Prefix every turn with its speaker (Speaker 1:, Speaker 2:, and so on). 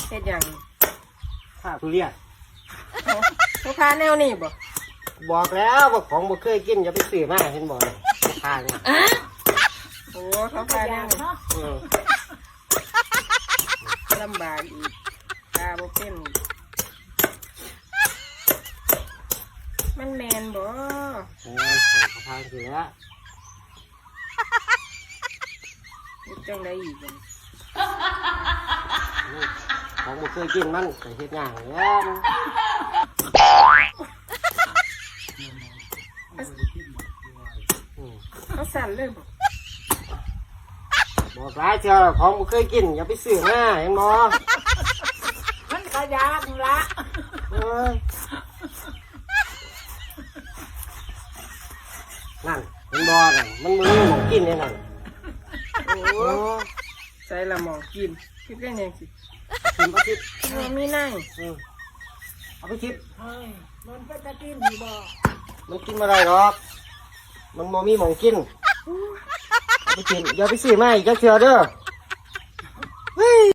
Speaker 1: เฮ็ดหยัง
Speaker 2: ข้าทุเรียน
Speaker 1: ลูกค้าแนวนี้บ่
Speaker 2: บอกแล้วว่าของบ่เคยกินอย่าไปซื้อมาเห็นบ่เนี่ยทางเนี่ย
Speaker 1: โอ้เขาค้าแนวนี้
Speaker 2: อืม
Speaker 1: ลำบากอีกตาบ่เป็นมันแมนบ่
Speaker 2: ของทางเสือ
Speaker 1: เฮ็ดจังไดอีกบ่
Speaker 2: ของบ่เคยกินมันก็เฮ็ดง่ายเลยอืม
Speaker 1: เขาสั่นเลยบ่
Speaker 2: บอกหลายเจ้าของบ่เคยกินอย่าไปซื้อมาเห็นบ่
Speaker 3: มันกระยากละ
Speaker 2: เอ้ยนั่นเห็นบ่นั่นมันบ่มีของกินเลยนั่น
Speaker 1: โอ้
Speaker 2: โอ้
Speaker 1: ใส่ละหมองกินคิดได้ยังสิ
Speaker 2: กินอาทิตย์
Speaker 1: มันมีนั่ง
Speaker 2: เอาไปคิด
Speaker 3: เฮ้ยมันก็จะกินอยู่บ่
Speaker 2: มันกินมาได้หรอกมันบ่มีหมองกินเอาไปกินอย่าไปซื้อมาอีกจักเทื่อเด้อ